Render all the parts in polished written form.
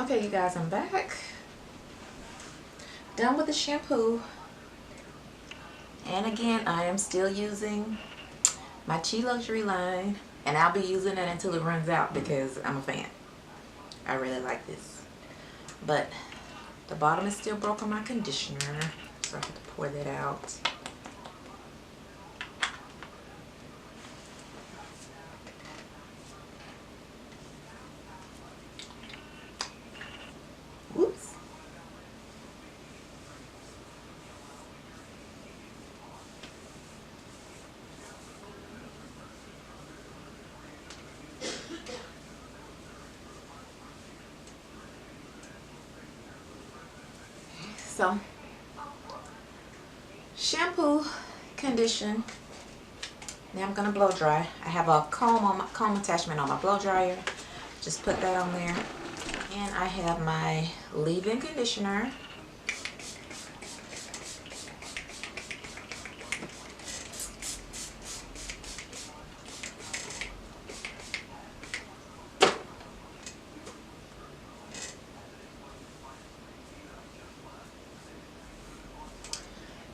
Okay, you guys, I'm back. Done with the shampoo. And again, I am still using my Chi Luxury line. And I'll be using it until it runs out because I'm a fan. I really like this. But the bottom is still broke on my conditioner. So I have to pour that out. Whoops. So, shampoo, condition. Now I'm gonna blow dry. I have a comb attachment on my blow dryer. Just put that on there. And I have my leave-in conditioner.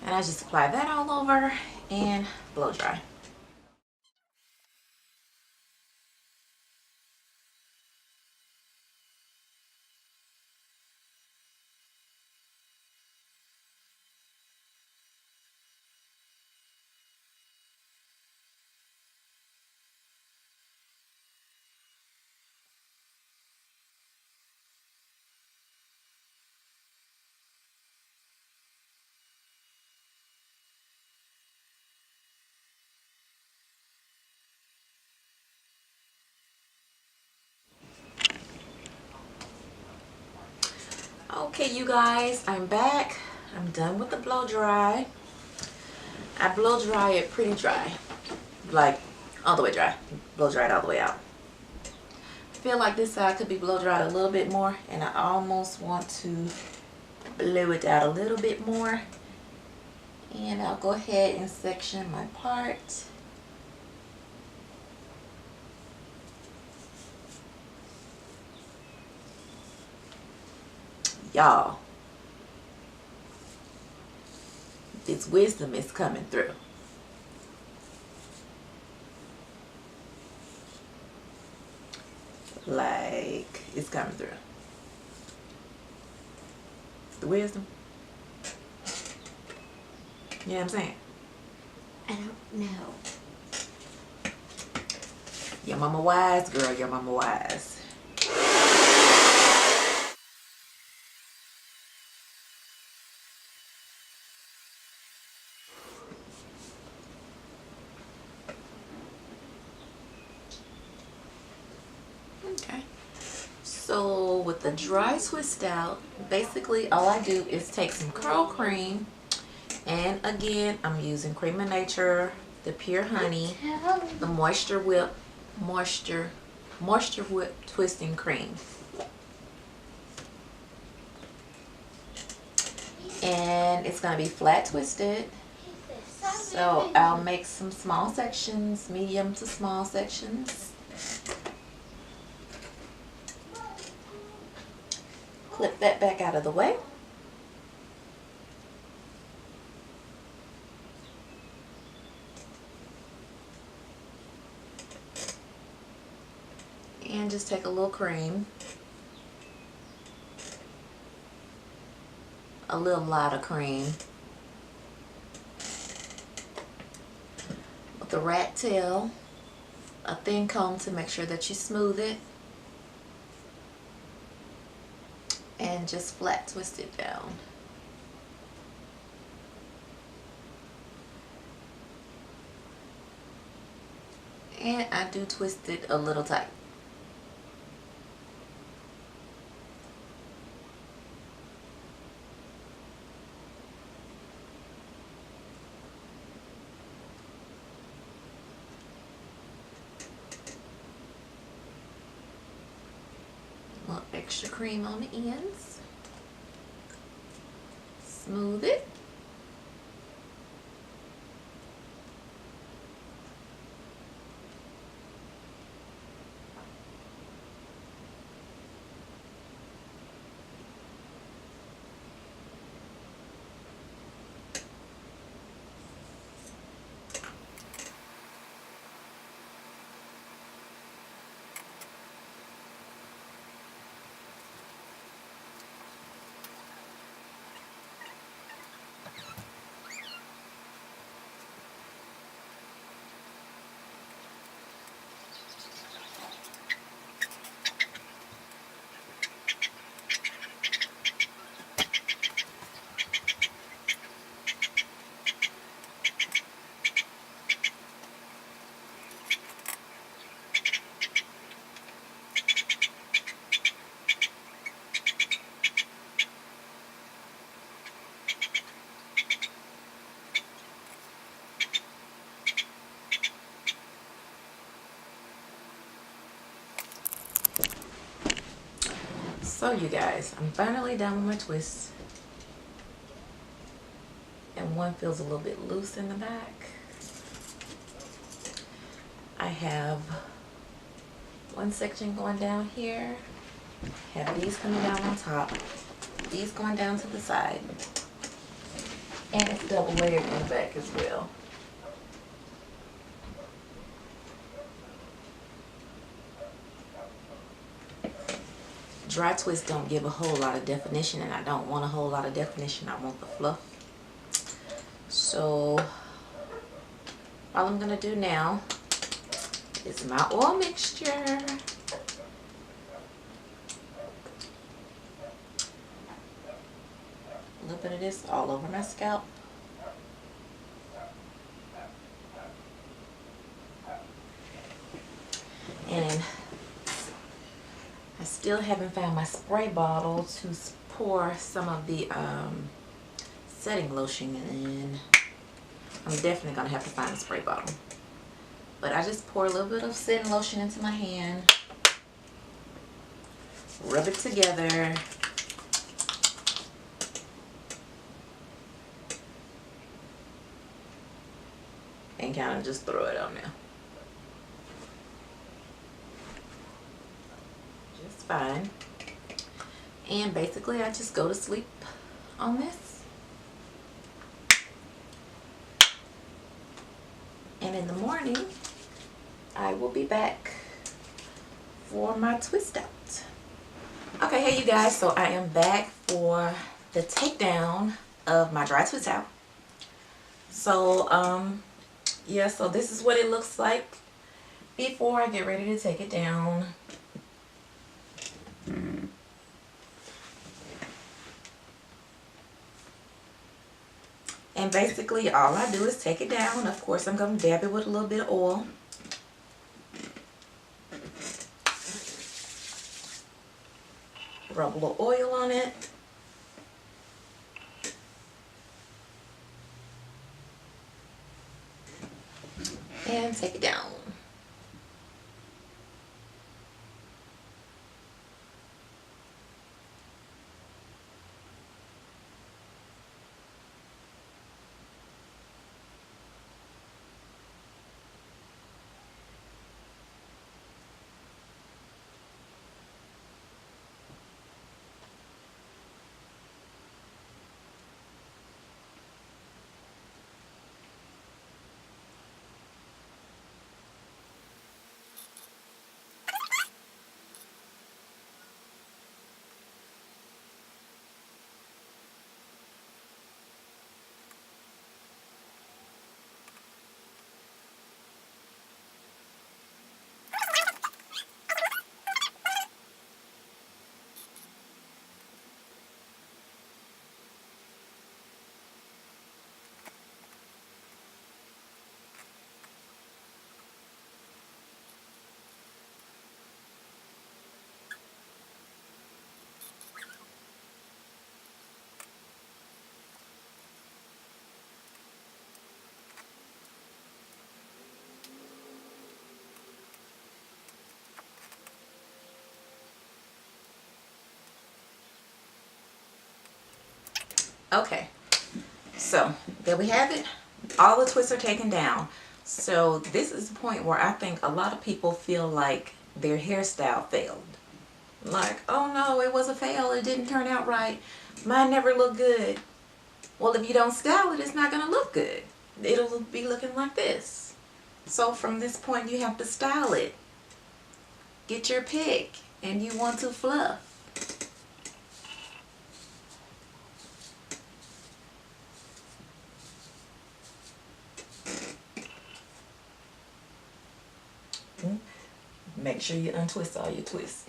And I just apply that all over and blow dry. Okay, you guys, I'm back. I'm done with the blow dry. I blow dry it pretty dry, like all the way dry. Blow dry it all the way out. I feel like this side could be blow dried a little bit more, and I almost want to blow it out a little bit more. And I'll go ahead and section my part. Y'all, this wisdom is coming through. Like, it's coming through. The wisdom. You know what I'm saying? I don't know. Your mama wise, girl. Your mama wise. Okay. So with the dry twist out, basically all I do is take some curl cream, and again I'm using Cream of Nature, the Pure Honey, the Moisture Whip twisting cream. And it's gonna be flat twisted. So I'll make some small sections, medium to small sections. Clip that back out of the way. And just take a little cream. A little lot of cream. With the rat tail, a thin comb to make sure that you smooth it. And just flat twist it down. And I do twist it a little tight. A little extra cream on the ends. Smooth it. So you guys, I'm finally done with my twists. And one feels a little bit loose in the back. I have one section going down here. Have these coming down on top. These going down to the side. And it's double layered in the back as well. Dry twists don't give a whole lot of definition, and I don't want a whole lot of definition. I want the fluff. So all I'm gonna do now is my oil mixture. A little bit of this all over my scalp. And I still haven't found my spray bottle to pour some of the setting lotion in. I'm definitely gonna have to find a spray bottle. But I just pour a little bit of setting lotion into my hand, rub it together, and kind of just throw it on there. Just fine. And basically I just go to sleep on this. And in the morning, I will be back for my twist out. Okay, hey you guys, so I am back for the takedown of my dry twist out. So, yeah, so this is what it looks like before I get ready to take it down. And basically all I do is take it down. Of course, I'm going to dab it with a little bit of oil. Rub a little oil on it. And take it down. Okay, so there we have it. All the twists are taken down. So this is the point where I think a lot of people feel like their hairstyle failed. Like, oh no, it was a fail. It didn't turn out right. Mine never looked good. Well, if you don't style it, it's not going to look good. It'll be looking like this. So from this point, you have to style it. Get your pick, and you want to fluff. Make sure you untwist all your twists.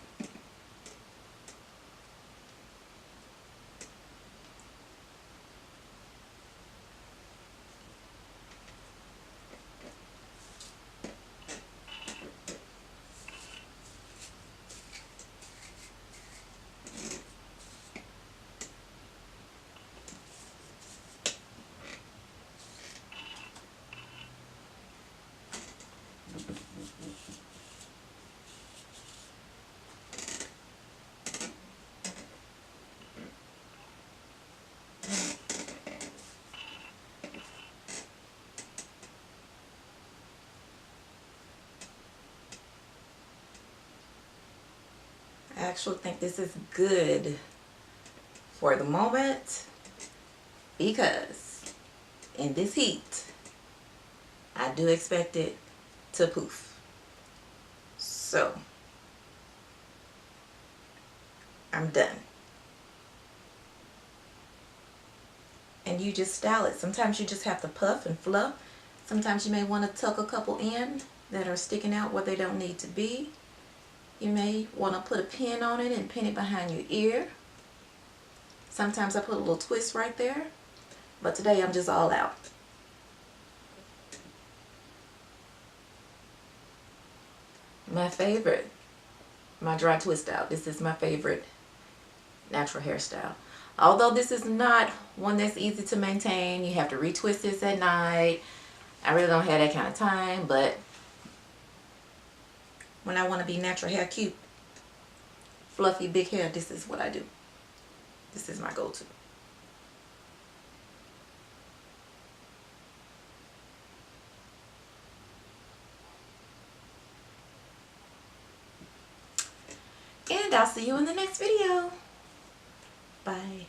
I actually think this is good for the moment because in this heat, I do expect it to poof. So, I'm done. And you just style it. Sometimes you just have to puff and fluff. Sometimes you may want to tuck a couple in that are sticking out where they don't need to be. You may want to put a pin on it and pin it behind your ear. Sometimes I put a little twist right there. But today I'm just all out. My favorite, my dry twist out. This is my favorite natural hairstyle. Although this is not one that's easy to maintain. You have to retwist this at night. I really don't have that kind of time, but when I want to be natural hair cute, fluffy big hair, this is what I do. This is my go-to. And I'll see you in the next video. Bye.